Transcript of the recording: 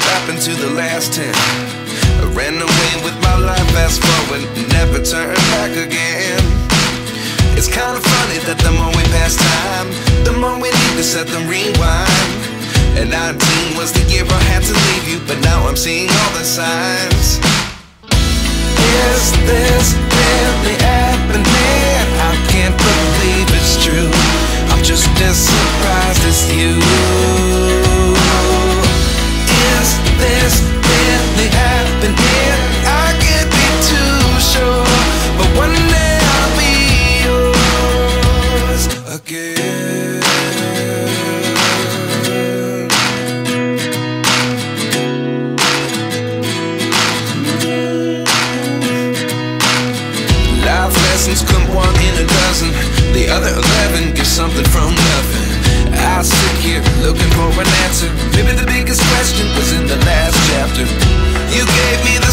what happened to the last 10. I ran away with my life, fast forward, never turn back again. It's kind of funny that the more we pass time, the more we need to set the rewind. And 19 was the year I had to leave you, but now I'm seeing all the signs. Is this really happening? I can't believe it's true. I'm just as surprised as you. Is this really happening? I can't be too sure, but one day I'll be yours again. Life lessons come one in a dozen. The other 11 get something from nothing. I sit here looking for an answer. Maybe the biggest question was in the last chapter. You gave me the